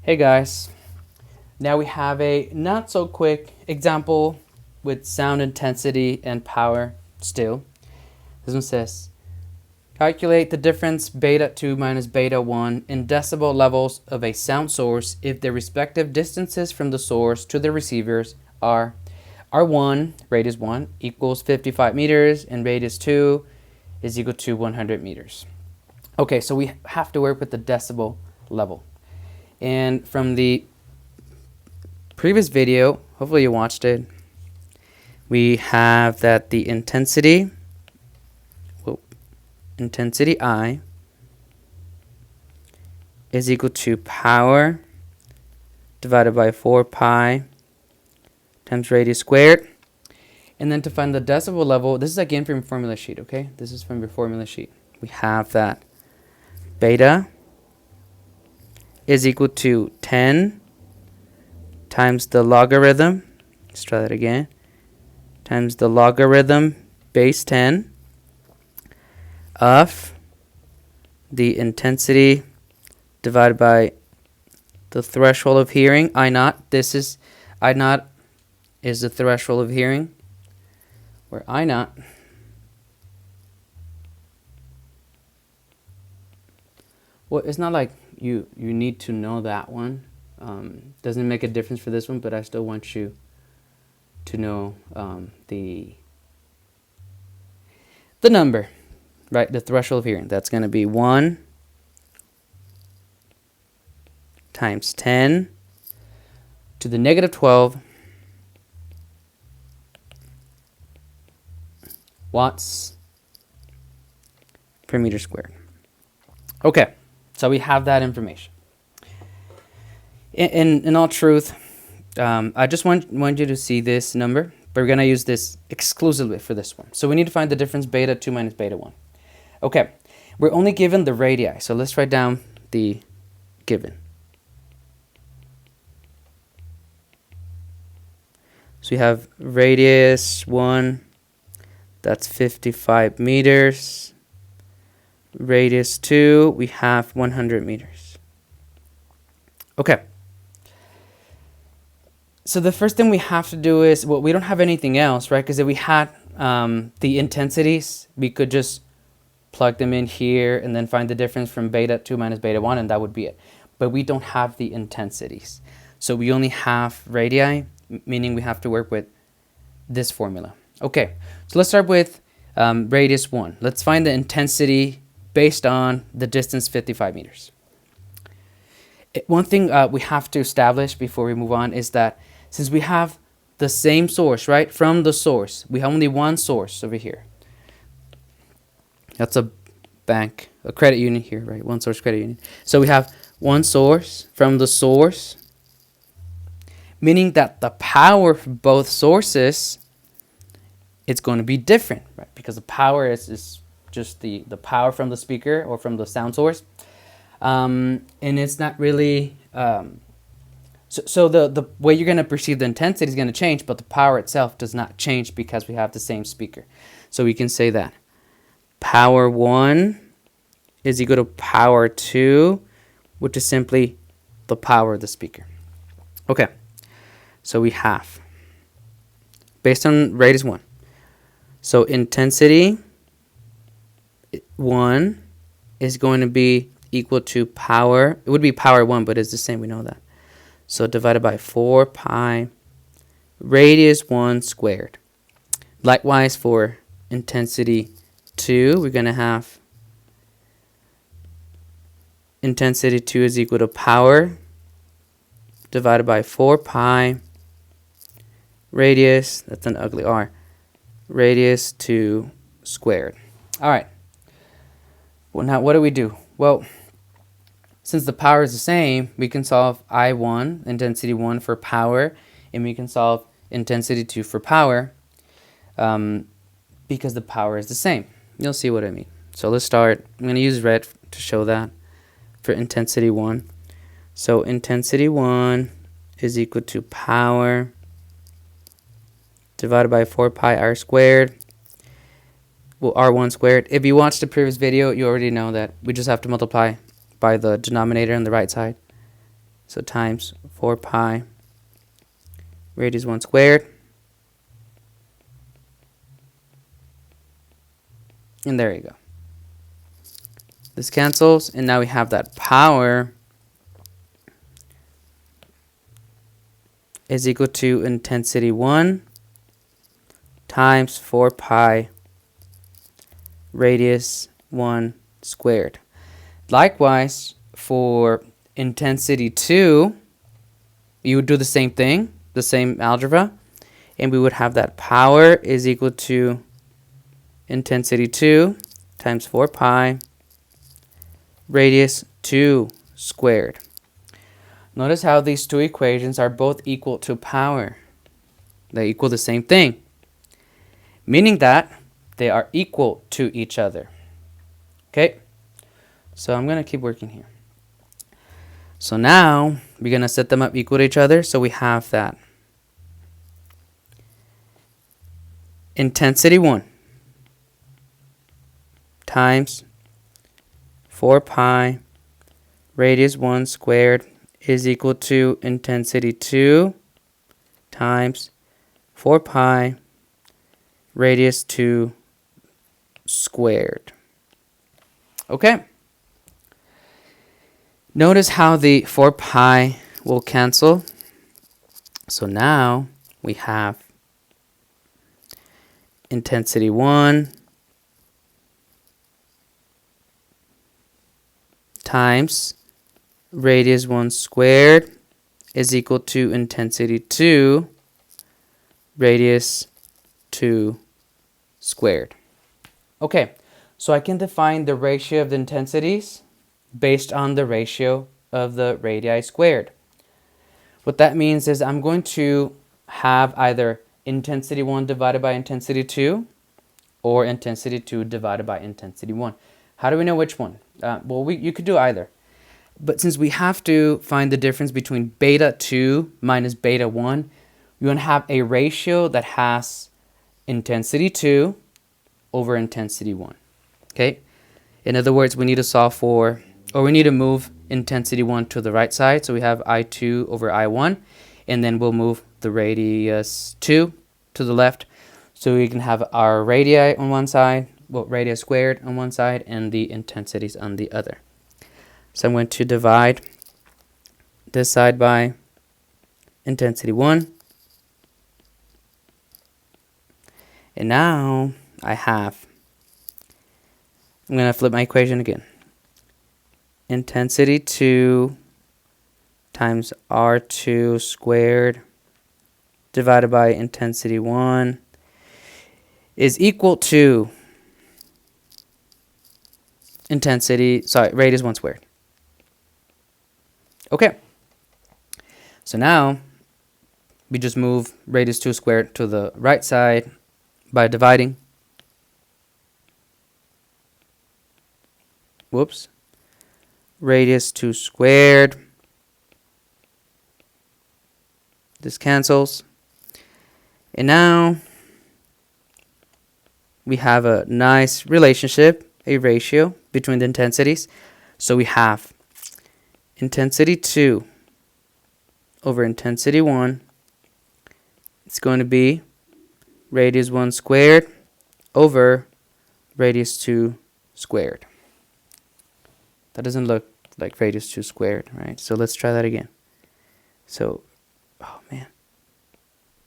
Hey guys, now we have a not so quick example with sound intensity and power still. This one says, calculate the difference beta 2 minus beta 1 in decibel levels of a sound source if the respective distances from the source to the receivers are R1, radius 1, equals 55 meters, and radius 2 is equal to 100 meters. Okay, so we have to work with the decibel level. And from the previous video, hopefully you watched it, we have that the intensity I is equal to power divided by 4 pi times radius squared. And then to find the decibel level, this is again from your formula sheet, okay? This is from your formula sheet. We have that beta is equal to 10 times the logarithm, let's try that again, times the logarithm base 10 of the intensity divided by the threshold of hearing, I naught. This is I naught is the threshold of hearing, where I naught well, it's not like you need to know that one. Doesn't make a difference for this one, but I still want you to know the number, right? The threshold of hearing. That's going to be 1 times 10 to the negative 12 watts per meter squared. Okay, so we have that information. In all truth, I just want you to see this number, but we're going to use this exclusively for this one. So we need to find the difference beta 2 minus beta 1. Okay, we're only given the radii, so let's write down the given. So we have radius 1, that's 55 meters. Radius 2, we have 100 meters. Okay. So the first thing we have to do is, well, we don't have anything else, right? Because if we had the intensities, we could just plug them in here and then find the difference from beta 2 minus beta 1, and that would be it. But we don't have the intensities. So we only have radii, meaning we have to work with this formula. Okay, so let's start with radius 1. Let's find the intensity based on the distance 55 meters. One thing we have to establish before we move on is that since we have the same source, right, from the source, we have only one source over here. That's a bank, a credit union here, right? One source credit union. So we have one source from the source, meaning that the power for both sources, it's going to be different, right? Because the power is just the power from the speaker or from the sound source. And it's not really... So the way you're going to perceive the intensity is going to change, but the power itself does not change because we have the same speaker. So we can say that power 1 is equal to power 2, which is simply the power of the speaker. Okay, so we have, based on radius 1, so intensity 1 is going to be equal to power, it would be power 1, but it's the same, we know that. So divided by 4 pi radius 1 squared. Likewise for intensity 2, we're going to have intensity 2 is equal to power divided by 4 pi radius, that's an ugly R, radius 2 squared. All right. Well, now what do? Well, since the power is the same, we can solve I1, intensity 1 for power, and we can solve intensity 2 for power because the power is the same. You'll see what I mean. So let's start. I'm going to use red to show that for intensity 1. So intensity 1 is equal to power divided by 4 pi r squared. Well, r1 squared. If you watched the previous video, you already know that we just have to multiply by the denominator on the right side. So times 4 pi radius 1 squared. And there you go. This cancels, and now we have that power is equal to intensity 1 times 4 pi radius 1 squared. Likewise, for intensity 2, you would do the same thing, the same algebra, and we would have that power is equal to intensity 2 times 4 pi radius 2 squared. Notice how these two equations are both equal to power. They equal the same thing, meaning that they are equal to each other. Okay, so I'm going to keep working here. So now we're going to set them up equal to each other. So we have that intensity 1 times 4 pi radius 1 squared is equal to intensity 2 times 4 pi radius 2 squared. Okay. Notice how the 4 pi will cancel. So now we have intensity 1 times radius 1 squared is equal to intensity 2 radius 2 squared. Okay, so I can define the ratio of the intensities based on the ratio of the radii squared. What that means is I'm going to have either intensity 1 divided by intensity 2 or intensity 2 divided by intensity 1. How do we know which one? Well, you could do either. But since we have to find the difference between beta 2 minus beta 1, we want to have a ratio that has intensity 2 over intensity 1. Okay? In other words, we need to solve for, or we need to move intensity 1 to the right side. So we have I2 over I1, and then we'll move the radius 2 to the left. So we can have our radii on one side, well, radius squared on one side, and the intensities on the other. So I'm going to divide this side by intensity 1. And now I have, I'm going to flip my equation again. Intensity 2 times R2 squared divided by intensity 1 is equal to radius 1 squared. Okay, so now we just move radius 2 squared to the right side by dividing. Whoops. Radius 2 squared. This cancels. And now we have a nice relationship, a ratio between the intensities. So we have intensity 2 over intensity 1. It's going to be radius 1 squared over radius 2 squared. That doesn't look like radius 2 squared, right? So let's try that again. So, oh man,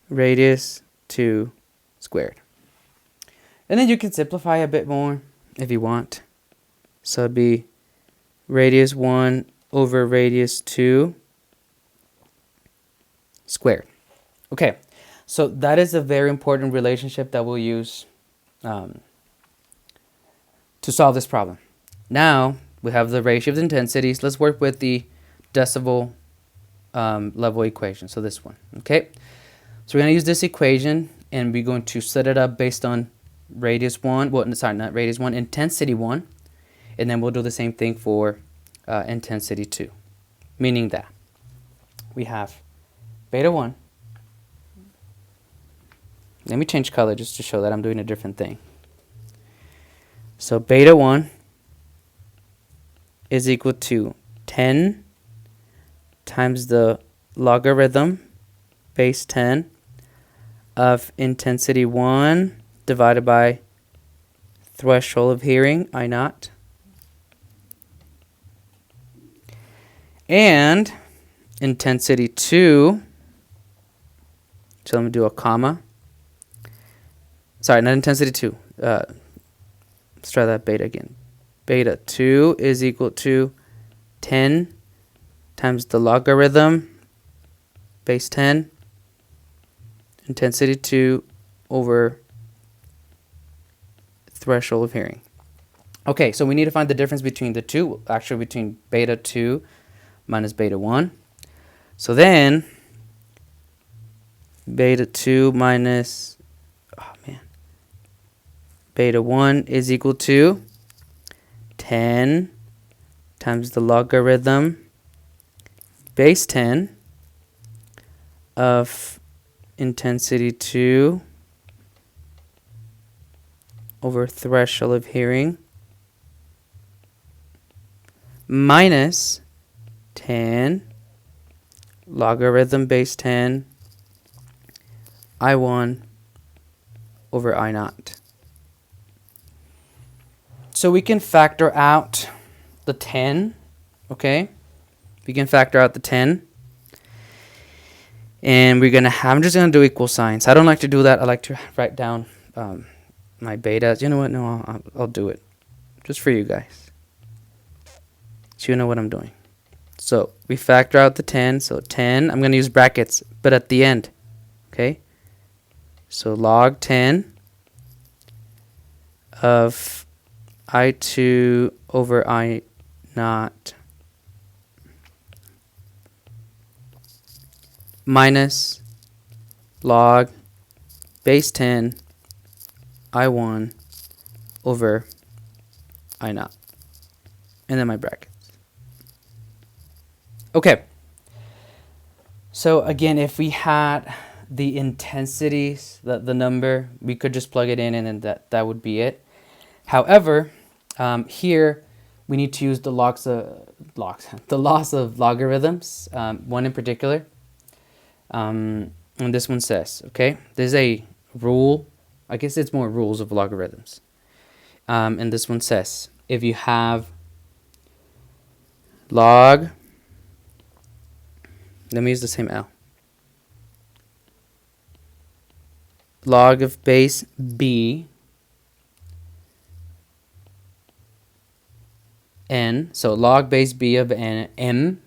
radius 2 squared. And then you can simplify a bit more if you want. So it'd be radius 1 over radius 2 squared. Okay, so that is a very important relationship that we'll use to solve this problem. Now we have the ratio of the intensities. Let's work with the decibel level equation. So this one, okay? So we're going to use this equation, and we're going to set it up based on radius 1, well, sorry, not radius 1, intensity 1, and then we'll do the same thing for intensity 2, meaning that we have beta 1. Let me change color just to show that I'm doing a different thing. So beta 1 is equal to 10 times the logarithm base 10 of intensity 1 divided by threshold of hearing, I naught. And intensity 2, so let me do a comma. Sorry, not intensity 2. Let's try that beta again. Beta 2 is equal to 10 times the logarithm base 10 intensity 2 over threshold of hearing. Okay, so we need to find the difference between the two, actually between beta 2 minus beta 1. So then beta 2 minus, beta 1 is equal to 10 times the logarithm base 10 of intensity 2 over threshold of hearing minus 10 logarithm base 10 I1 over I naught. So we can factor out the 10, okay? We can factor out the 10. And we're gonna I'm just gonna do equal signs. I don't like to do that. I like to write down my betas. You know what? No, I'll do it just for you guys, so you know what I'm doing. So we factor out the 10. So 10. I'm gonna use brackets, but at the end. Okay. So log 10 of I2 over I naught minus log base 10 I1 over I naught, and then my brackets. Okay, so again, if we had the intensities, the number, we could just plug it in and then that would be it. However, here we need to use the laws of logarithms, one in particular. And this one says, okay, there's a rule, I guess it's more rules of logarithms. And this one says, if you have log, let me use the same L, log of base b n, so log base b of n, m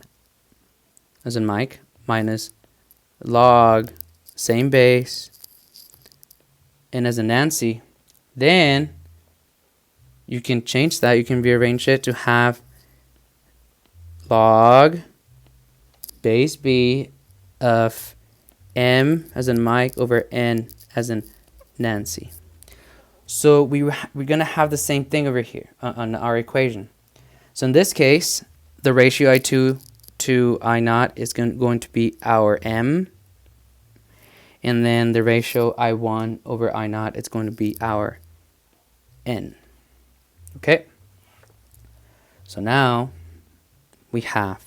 as in Mike, minus log same base n as in Nancy, then you can change that. You can rearrange it to have log base b of m as in Mike over n as in Nancy. So we're going to have the same thing over here on our equation. So in this case, the ratio I2 to I naught is going to be our m, and then the ratio I1 over I naught is going to be our n. Okay, so now we have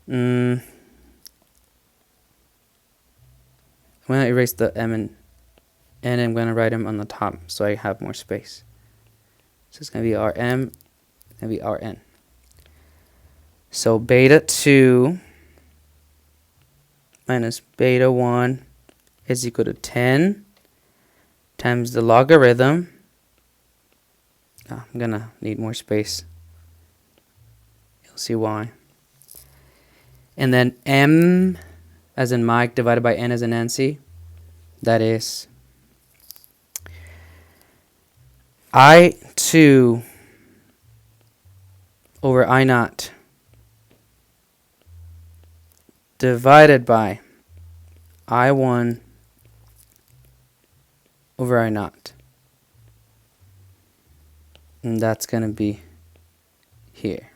I'm going to erase the m and I'm going to write them on the top so I have more space. So it's going to be Rm, it's going to be Rn. So beta 2 minus beta 1 is equal to 10 times the logarithm. I'm going to need more space. You'll see why. And then m as in Mike divided by n as in Nancy. That is I2 over I naught divided by I1 over I naught. And that's going to be here.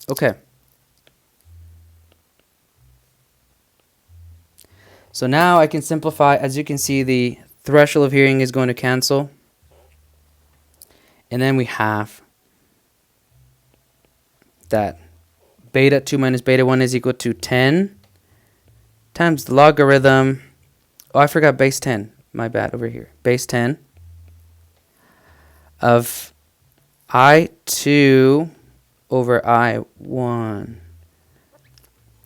Okay. So now I can simplify. As you can see, the threshold of hearing is going to cancel. And then we have that beta 2 minus beta 1 is equal to 10 times the logarithm. Oh, I forgot base 10. My bad over here. Base 10 of I2 over I1.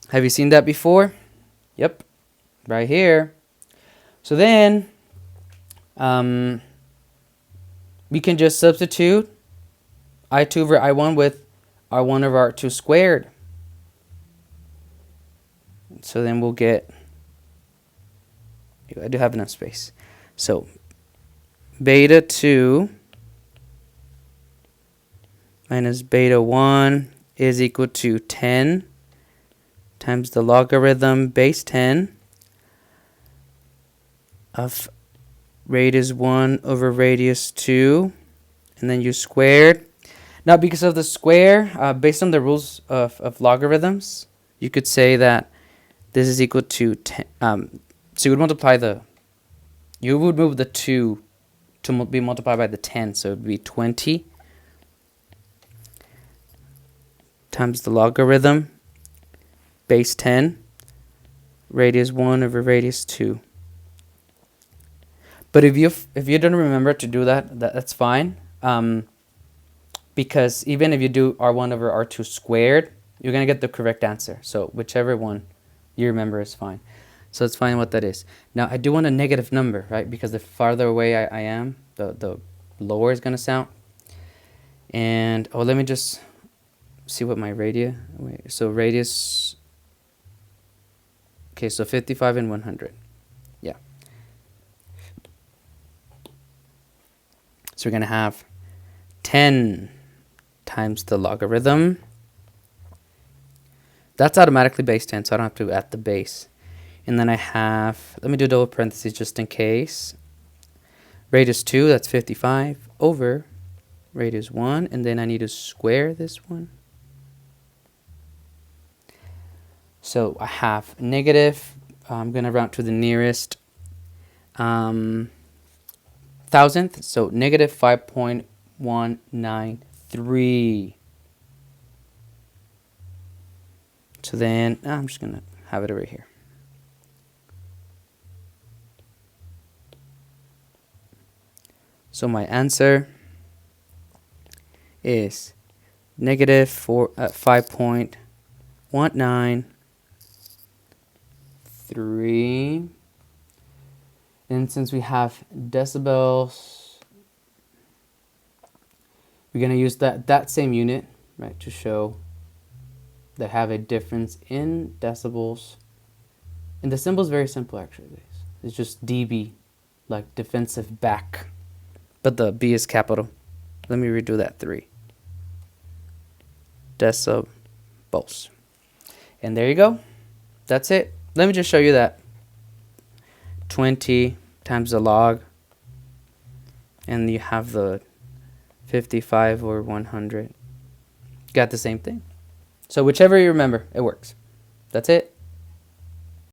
Have you seen that before? Yep, right here. So then we can just substitute I2 over I1 with R1 over R2 squared. So then we'll get, I do have enough space. So beta 2 minus beta 1 is equal to 10 times the logarithm base 10 of radius 1 over radius 2, and then you squared. Now, because of the square, based on the rules of logarithms, you could say that this is equal to 10. So you would multiply you would move the 2 to be multiplied by the 10, so it would be 20 times the logarithm base 10 radius 1 over radius 2. But if you don't remember to do that's fine, because even if you do R1 over R2 squared, you're going to get the correct answer. So whichever one you remember is fine. So let's find what that is. Now, I do want a negative number, right? Because the farther away I am, the lower it's going to sound. And, let me just see what my radius, so radius, okay, so 55 and 100. Yeah. So we're going to have 10 times the logarithm. That's automatically base 10, so I don't have to add the base. And then I have, let me do double parentheses just in case. Radius 2, that's 55, over radius 1. And then I need to square this one. So I have negative, I'm going to round to the nearest thousandth. So negative 5.193. So then I'm just going to have it over here. So my answer is negative 5.193. And since we have decibels, we're going to use that same unit, right, to show that have a difference in decibels. And the symbol is very simple, actually. It's just dB, like defensive back. But the B is capital. Let me redo that 3. Decibels. And there you go. That's it. Let me just show you that. 20 times the log. And you have the 55 or 100. Got the same thing. So whichever you remember, it works. That's it.